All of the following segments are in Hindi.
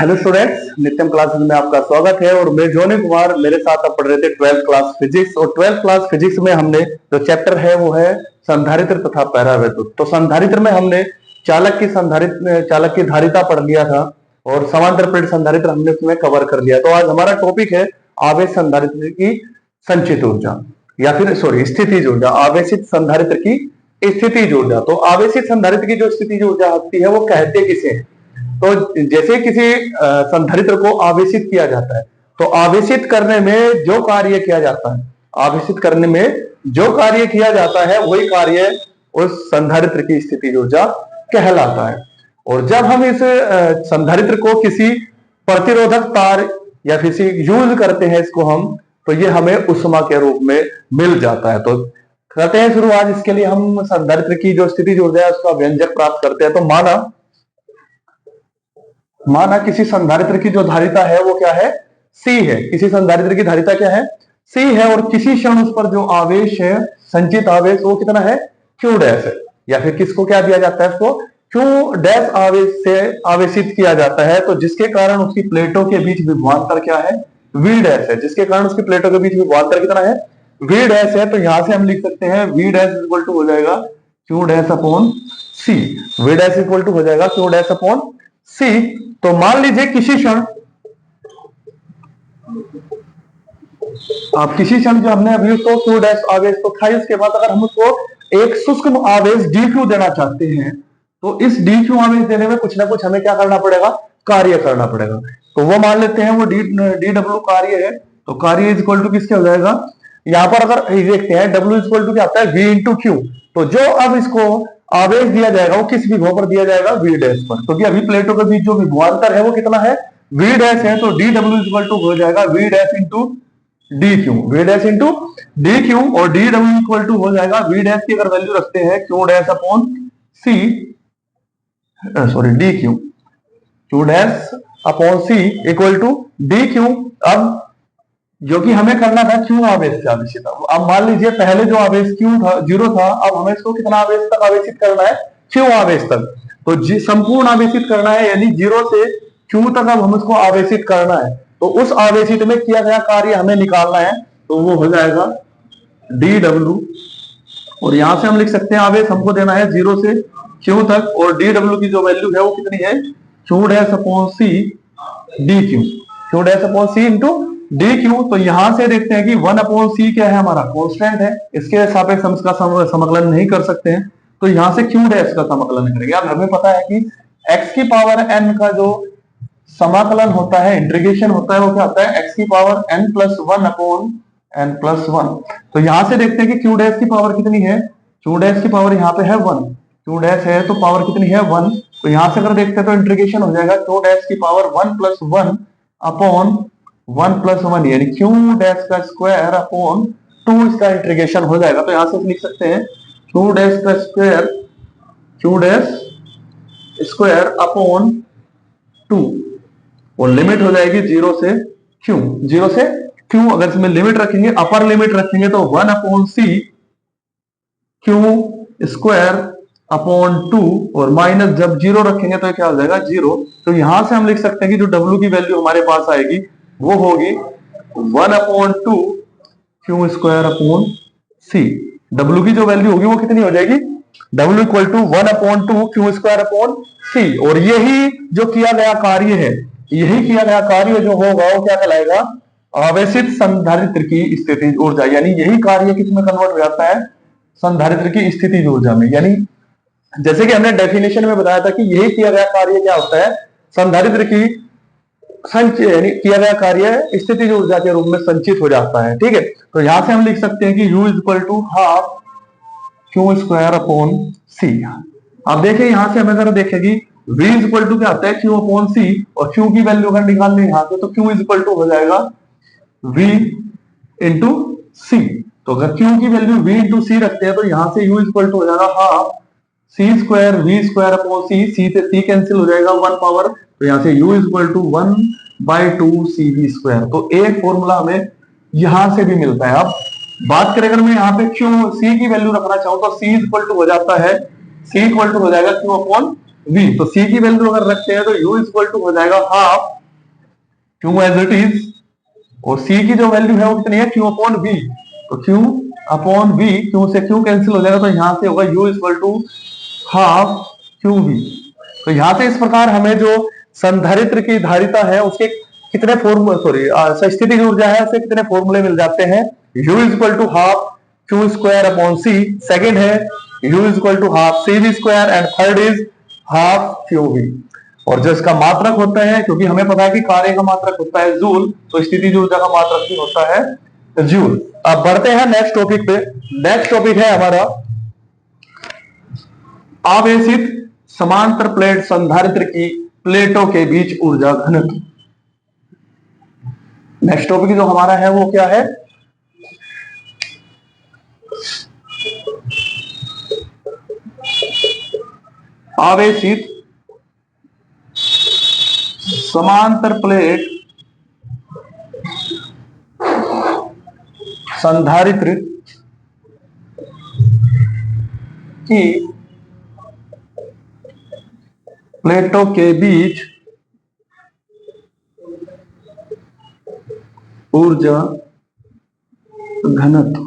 हेलो स्टूडेंट्स, नित्यम क्लासेस में आपका स्वागत है। और मैं जोनी कुमार, मेरे साथ आप पढ़ रहे थे 12th क्लास फिजिक्स। और 12th क्लास फिजिक्स में हमने जो चैप्टर है वो है संधारित्र तथा परावैद्युत। तो संधारित्र में हमने चालक की धारिता पढ़ लिया था और समांतर प्लेट संधारित्र हमने उसमें कवर कर लिया। तो आज हमारा टॉपिक है आवेश संधारित्र की संचित ऊर्जा या फिर स्थितिज ऊर्जा। आवेशित संधारित्र की स्थितिज ऊर्जा। तो आवेशित संधारित्र की जो स्थितिज ऊर्जा होती है वो कहते किसे हैं? तो जैसे किसी संधारित्र को आवेशित किया जाता है तो आवेशित करने में जो कार्य किया जाता है, आवेशित करने में जो कार्य किया जाता है वही कार्य उस संधारित्र की स्थितिज ऊर्जा कहलाता है। और जब हम इस संधारित्र को किसी प्रतिरोधक तार या किसी यूज करते हैं इसको हम, तो ये हमें उष्मा के रूप में मिल जाता है। तो करते हैं शुरू। आज इसके लिए हम संधारित्र की जो स्थितिज ऊर्जा है उसका व्यंजक प्राप्त करते हैं। तो माना किसी संधारित्र की जो धारिता है वो क्या है? C है। किसी संधारित्र की धारिता क्या है? C है। और किसी क्षण उस पर जो आवेश है, संचित आवेश, वो कितना है? Q डैश है। या फिर किसको क्या दिया जाता है? इसको Q डैश आवेश से आवेशित किया जाता है। तो जिसके कारण उसकी प्लेटों के बीच विभवांतर क्या है? V डैश है। जिसके कारण उसकी प्लेटों के बीच विभवांतर कितना है? V डैश है। तो यहां से हम लिख सकते हैं V डैश इक्वल टू हो जाएगा Q dash upon C। V dash equal to हो जाएगा Q डैश अपॉन C। तो मान लीजिए किसी क्षण जो हमने अभी उसको Q डैश आवेश तो था, इसके बाद अगर हम उसको एक शुष्क आवेश dQ देना चाहते हैं तो इस dQ आवेश देने में कुछ ना कुछ हमें क्या करना पड़ेगा? कार्य करना पड़ेगा। तो वो मान लेते हैं वो dW कार्य है। तो कार्य इज इक्वल टू किसके हो जाएगा? यहां पर अगर देखते हैं W इज इक्वल टू क्या आता है? V into Q। तो जो अब इसको आवेश दिया जाएगा वो किस विभव पर दिया जाएगा? V डैश पर। क्योंकि अभी प्लेटों के बीच जो विभवांतर है वो कितना है? V डैश है। तो dW इक्वल टू हो जाएगा V dash into dQ। V dash into dQ और dW इक्वल टू हो जाएगा V डैश की अगर वैल्यू रखते हैं Q dash upon C, dQ, Q dash upon C equal to dQ। अब जो कि हमें करना था Q आवेश से आवेशित। अब मान लीजिए पहले जो आवेश Q था 0 था, अब हमें इसको कितना आवेश तक आवेशित करना है? Q आवेश तक। तो संपूर्ण आवेशित करना है, यानी 0 से Q तक अब हम इसको आवेशित करना है। तो उस आवेशित में किया गया कार्य हमें निकालना है। तो वो हो जाएगा dW। और यहां से हम लिख सकते हैं आवेश हमको देना है 0 से Q तक, और dW की जो वैल्यू है वो कितनी है? Q dash upon C dQ। Q dash upon C into dQ। तो यहां से देखते हैं कि 1 अपॉन C क्या है? हमारा कांस्टेंट है। इसके सापेक्ष हम इसका समाकलन नहीं कर सकते हैं। तो यहां से Q डैश का समाकलन करेंगे। अब हमें पता है कि x की पावर n का जो समाकलन होता है, इंटीग्रेशन होता है, वो क्या होता है? x की power n plus 1 upon n plus 1। तो यहां से देखते हैं कि Q डैश की पावर कितनी है? Q डैश की पावर यहाँ पे है 1। Q डैश है तो पावर कितनी है? 1। तो यहां से अगर देखते हैं तो इंटीग्रेशन हो जाएगा Q डैश की पावर 1 प्लस 1 अपॉन 1 प्लस 1, यानी Q डैश का स्क्वायर अपॉन 2 इसका इंटीग्रेशन हो जाएगा। तो यहां से लिख सकते हैं Q डैश का square, Q dash square upon 2, और लिमिट हो जाएगी 0 से Q। 0 से Q अगर इसमें लिमिट रखेंगे, अपर लिमिट रखेंगे तो 1 upon C Q square upon 2, और माइनस जब 0 रखेंगे तो क्या हो जाएगा? 0। तो यहां से हम लिख सकते हैं कि जो W की वैल्यू हमारे पास आएगी वो होगी 1 upon 2 Q square upon C। W की जो वैल्यू होगी वो कितनी हो जाएगी? W equal to 1 upon 2 Q square upon C। और यही जो किया गया कार्य है, यही किया गया कार्य जो होगा वो क्या कहलाएगा? आवेशित संधारित्र की स्थितिज ऊर्जा। यानी यही कार्य किसमें कन्वर्ट हो जाता है? संधारित्र की स्थितिज ऊर्जा में। यानी जैसे कि हमने डेफिनेशन में बताया था कि यही किया गया कार्य क्या होता है? संधारित्र की यानी किया गया कार्य स्थितिज ऊर्जा के रूप में संचित हो जाता है। ठीक है। तो यहां से हम लिख सकते हैं कि U is equal to half Q square upon C। अब देखिए यहां से हमें अगर देखेगी V इज इक्वल टू क्या आता है? Q अपॉन C, और Q की वैल्यू अगर निकाल लें यहां से तो Q इज इक्वल टू हो जाएगा V इंटू C। तो अगर Q की वैल्यू V इंटू C रखते हैं तो यहां से U इज इक्वल टू हो जाएगा half C square V square upon C। C से C कैंसिल हो जाएगा 1 पावर। तो यहां से U is equal to 1/2 CV square. तो एक फॉर्मूला हमें यहां से भी मिलता है। अब बात करें अगर मैं यहाँ पे Q C की वैल्यू रखना चाहूं तो C इक्वल टू हो जाता है, C इक्वल टू हो जाएगा Q अपॉन v, तो c की वैल्यू अगर रखते हैं तो u इक्वल टू हो जाएगा half q as it is, और c की जो वैल्यू है वो कितनी है, q अपॉन v, तो q अपॉन v, q से q कैंसिल हो जाएगा, तो यहां से होगा u equal to half qv। तो यहां से इस प्रकार हमें जो संधारित्र की धारिता है उसके कितने फॉर्मूले, सॉरी स्थितिज ऊर्जा है उसके कितने फॉर्मूले मिल जाते हैं, u equal to half q square upon c, second है u equal to half cv square, and third is half qv। और जो इसका मात्रक होता है, क्योंकि हमें पता है कि कार्य का मात्रक होता है जूल, तो स्थितिज ऊर्जा का मात्रक भी होता है जूल। अब बढ़ते हैं नेक्स्ट टॉपिक पे। नेक्स्ट टॉपिक है हमारा आवेशित समांतर प्लेट संधारित्र की प्लेटों के बीच ऊर्जा घनत्व। नेक्स्ट टॉपिक जो हमारा है वो क्या है, आवेशित समांतर प्लेट संधारित्र की प्लेटों के बीच ऊर्जा घनत्व।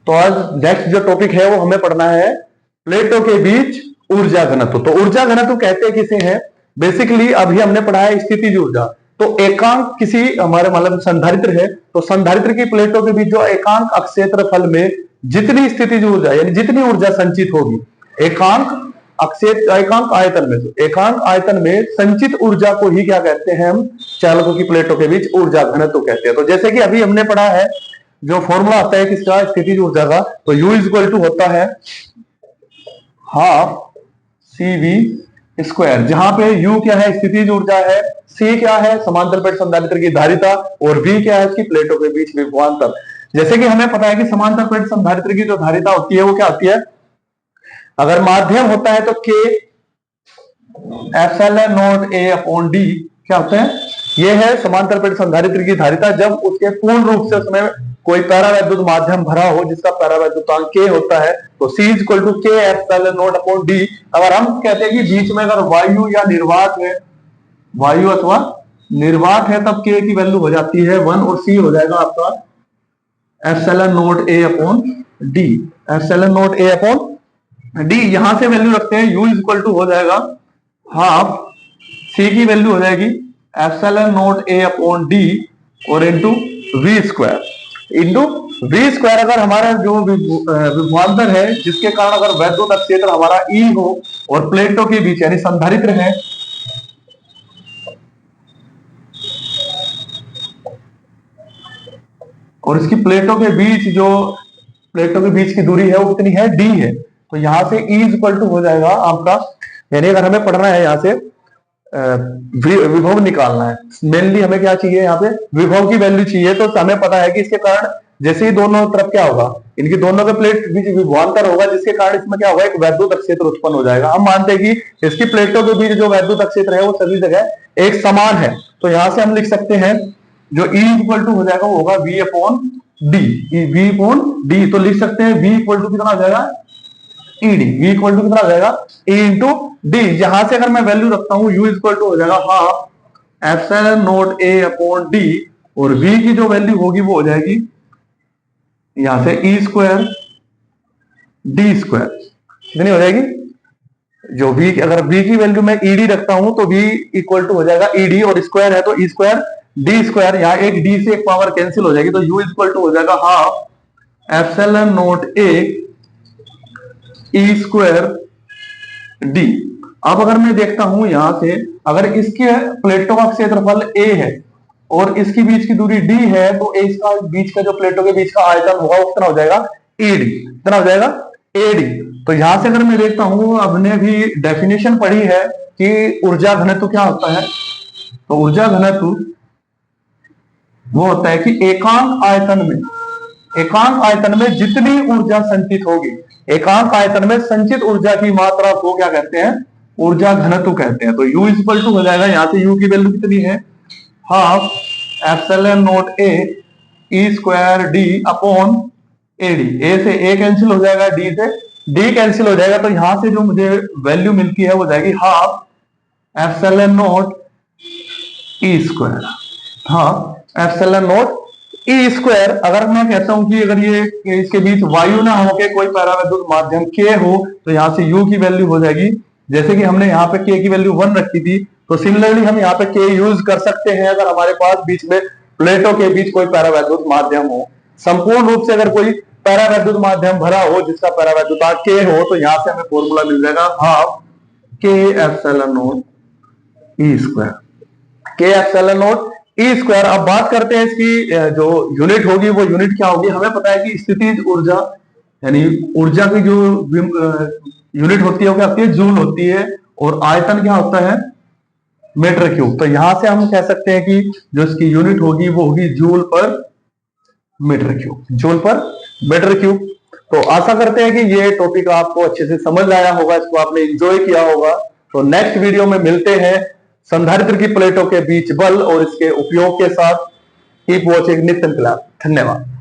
तो आज नेक्स्ट जो टॉपिक है वो हमें पढ़ना है प्लेटों के बीच ऊर्जा घनत्व। तो ऊर्जा घनत्व कहते किसे हैं, बेसिकली अभी हमने पढ़ा है स्थितिज ऊर्जा। तो एकांक किसी हमारे मतलब संधारित्र है, तो संधारित्र की प्लेटों के बीच जो एकांक अक्षेत्रफल में जितनी स्थितिज ऊर्जा यानी जितनी ऊर्जा संचित होगी, एकांक एकांक आयतन में, एकांक आयतन में संचित ऊर्जा को ही क्या कहते हैं हम, चालकों की प्लेटों के बीच ऊर्जा घनत्व कहते हैं। तो जैसे कि अभी हमने पढ़ा है जो फॉर्मूला आता है किसका, स्थितिज ऊर्जा का, तो U इक्वल टू होता है हाफ CV स्क्वायर, जहां पे U क्या है, स्थितिज ऊर्जा है, C क्या है, समांतर प्लेट संधारित्र की धारिता, और V क्या है, इसकी प्लेटों के बीच विभवांतर। जैसे कि हमें पता है कि समांतर प्लेट संधारित्र की जो धारिता होती है वो क्या होती है, अगर माध्यम होता है तो K epsilon not A upon D क्या होता है, ये है समांतर प्लेट संधारित्र की धारिता जब उसके पूर्ण रूप से उसमें कोई पैरावैद्युत माध्यम भरा हो जिसका पैरावैद्युतांक K होता है, तो C equal to K epsilon naught upon D। अगर हम कहते हैं कि बीच में अगर वायु या निर्वात है, वायु अथवा निर्वात है, तब K की वैल्यू हो जाती है 1 और C हो जाएगा आपका epsilon not A upon D, epsilon not A upon D। यहां से वैल्यू रखते हैं, U इक्वल टू हो जाएगा हाफ C की वैल्यू हो जाएगी epsilon not A upon D और into V square, into V square. अगर हमारा जो विभवांतर है जिसके कारण अगर वैद्युत क्षेत्र हमारा E हो और प्लेटों के बीच यानी संधारित्र है, और इसकी प्लेटों के बीच जो प्लेटों के बीच की दूरी है वो कितनी है, D है, तो यहां से E इक्वल टू हो जाएगा आपका, यानी अगर हमें पढ़ना है यहां से विभव निकालना है, मेनली हमें क्या चाहिए, यहाँ पे विभव की वैल्यू चाहिए। तो हमें पता है कि इसके कारण जैसे ही दोनों तरफ क्या होगा, इनकी दोनों के प्लेट बीच विभवांतर होगा, जिसके कारण इसमें क्या होगा, एक वैद्युत क्षेत्र उत्पन्न हो जाएगा। हम मानते हैं कि इसकी प्लेटों के बीच जो वैद्युत क्षेत्र है वो सभी जगह एक समान है, तो यहां से हम लिख सकते हैं जो E इक्वल टू हो जाएगा वो होगा V upon D, V upon D. तो लिख सकते हैं V इक्वल टू कितना हो जाएगा, ED, V इक्वल टू कितना हो जाएगा, E इंटू डी। यहां से अगर मैं वैल्यू रखता हूं U इक्वल टू हो जाएगा half epsilon not A upon D, और V की जो वैल्यू होगी वो हो जाएगी यहां से E स्क्वायर D स्क्वायर, कितनी हो जाएगी, जो V अगर V की वैल्यू मैं ED रखता हूं तो V इक्वल टू हो जाएगा ED, और स्क्वायर है तो E स्क्वायर D स्क्वायर, यहां एक D से एक पावर कैंसिल हो जाएगी, तो U इक्वल टू हो जाएगा half epsilon not A E square D। अब अगर मैं देखता हूं यहां से, अगर इसके प्लेटों का क्षेत्रफल A है और इसकी बीच की दूरी D है, तो इसका बीच का जो प्लेटों के बीच का आयतन होगा वो कितना हो जाएगा, AD, कितना हो जाएगा, AD। तो यहां से अगर मैं देखता हूं, हमने भी डेफिनेशन पढ़ी है कि ऊर्जा घनत्व क्या होता है, तो ऊर्जा घनत्व वो होता है कि एकांक आयतन में जितनी ऊर्जा संचित होगी, एकांक आयतन में संचित ऊर्जा की मात्रा को क्या कहते हैं, ऊर्जा घनत्व कहते हैं। तो U इक्वल टू हो जाएगा, यहां से U की वैल्यू कितनी है, half epsilon not A E square D upon AD। A से A कैंसिल हो जाएगा, D से डी कैंसिल हो जाएगा, तो यहां से जो मुझे वैल्यू मिलती है वो जाएगी half epsilon not E square. हाँ, एप्सिलॉन नॉट ई स्क्वायर। अगर मैं कहता हूं कि अगर ये इसके बीच वायु ना हो के कोई परावैद्युत माध्यम के हो, तो यहां से यू की वैल्यू हो जाएगी, जैसे कि हमने यहाँ पे के की वैल्यू 1 रखी थी, तो सिमिलरली हम यहाँ पे के यूज कर सकते हैं अगर हमारे पास बीच में प्लेटों के बीच कोई परावैद्युत माध्यम हो। संपूर्ण रूप से अगर कोई परावैद्युत माध्यम भरा हो जिसका परावैद्युता के हो, तो यहां से हमें फॉर्मूला मिल जाएगा हाफ के एप्सिलॉन नॉट ई स्क्वायर, के एप्सिलॉन नॉट ई स्क्वायर। अब बात करते हैं इसकी जो यूनिट होगी वो यूनिट क्या होगी। हमें पता है कि स्थितिज ऊर्जा यानी ऊर्जा की जो यूनिट होती है वो क्या होती है, जूल होती है, और आयतन क्या होता है, मीटर क्यूब। तो यहां से हम कह सकते हैं कि जो इसकी यूनिट होगी वो होगी joule per metre cube, joule per metre cube. तो आशा करते हैं कि ये टॉपिक आपको अच्छे से समझ आया होगा, इसको आपने एंजॉय किया होगा। तो नेक्स्ट वीडियो में मिलते हैं संधारित्र की प्लेटों के बीच बल और इसके उपयोग के साथ। Keep watching Nitin class. धन्यवाद।